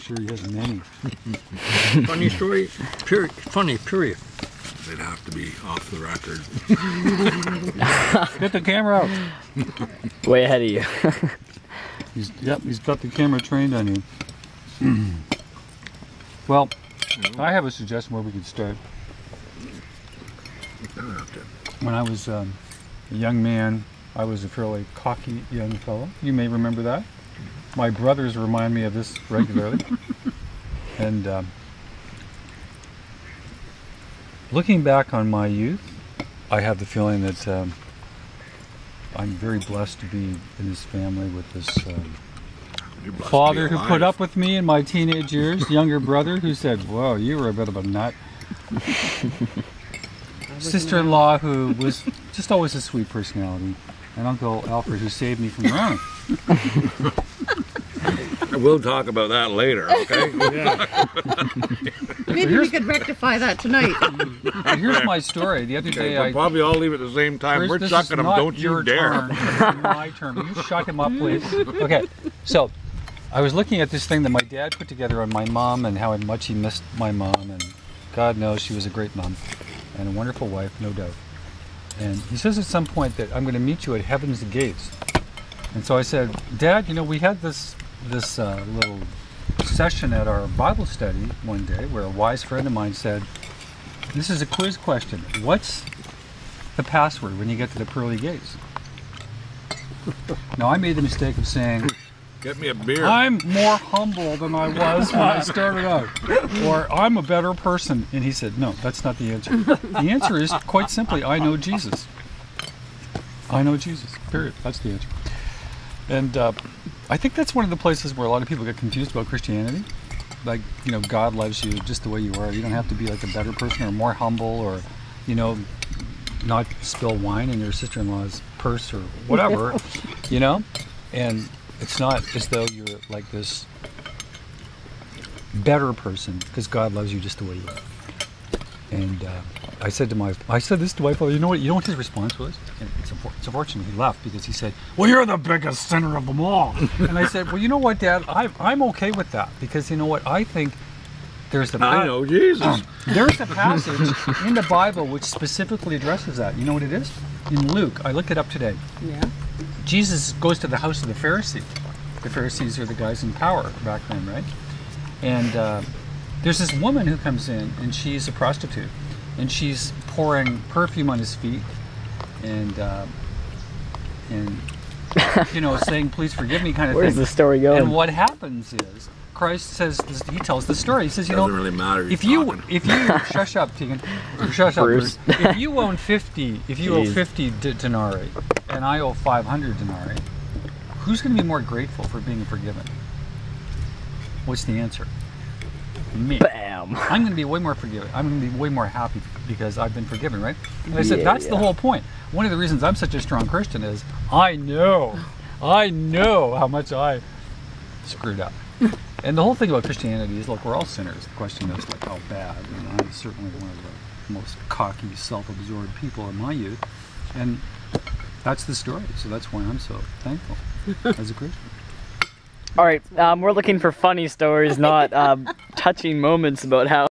sure he has many. Funny story, period. Funny, period. They'd have to be off the record. Get the camera out. Way ahead of you. He's got the camera trained on you. Well, I have a suggestion where we could start. When I was a young man, I was a fairly cocky young fellow. You may remember that. My brothers remind me of this regularly. And looking back on my youth, I have the feeling that I'm very blessed to be in this family with this father who put up with me in my teenage years, younger brother who said, whoa, you were a bit of a nut. Sister-in-law who was just always a sweet personality, and Uncle Alfred who saved me from drowning. We'll talk about that later, okay? Maybe we could rectify that tonight. Here's my story. The other day we'll probably all leave at the same time. We're chucking them, don't you dare. This is my turn. Will you shut him up, please? Okay, so I was looking at this thing that my dad put together on my mom and how much he missed my mom, and God knows she was a great mom and a wonderful wife, no doubt. And he says at some point that I'm going to meet you at heaven's gates. And so I said, Dad, you know, we had this little session at our Bible study one day where a wise friend of mine said, this is a quiz question. What's the password when you get to the pearly gates? Now I made the mistake of saying, get me a beer. I'm more humble than I was when I started out. Or I'm a better person. And he said, no, that's not the answer. The answer is quite simply, I know Jesus. I know Jesus, period. That's the answer. And I think that's one of the places where a lot of people get confused about Christianity. Like, you know, God loves you just the way you are. You don't have to be like a better person or more humble or, you know, not spill wine in your sister-in-law's purse or whatever, you know? And it's not as though you're like this better person because God loves you just the way you are. And I said this to my father, you know what his response was? And it's unfortunate he left because he said, well, you're the biggest sinner of them all. And I said, well, you know what, Dad, I'm okay with that because you know what, I think there's I know Jesus. There's a passage in the Bible which specifically addresses that. You know what it is? In Luke, I looked it up today. Yeah. Jesus goes to the house of the Pharisee. The Pharisees are the guys in power back then, right? And there's this woman who comes in, and she's a prostitute, and she's pouring perfume on his feet, and you know, saying, "Please forgive me," kind of Where's thing. the story going? And what happens is Christ says, he tells the story. He says, you know, Doesn't really matter. if you shush up, Tegan, shush up, Bruce. If you owe 50 denarii, and I owe 500 denarii, who's going to be more grateful for being forgiven? What's the answer? Me. Bam. I'm going to be way more forgiving. I'm going to be way more happy because I've been forgiven, right? And I said, that's the whole point. One of the reasons I'm such a strong Christian is I know how much I screwed up. And the whole thing about Christianity is, look, we're all sinners. The question is, like, how bad? And I'm certainly one of the most cocky, self-absorbed people in my youth. And that's the story. So that's why I'm so thankful as a Christian. All right, we're looking for funny stories, not touching moments about how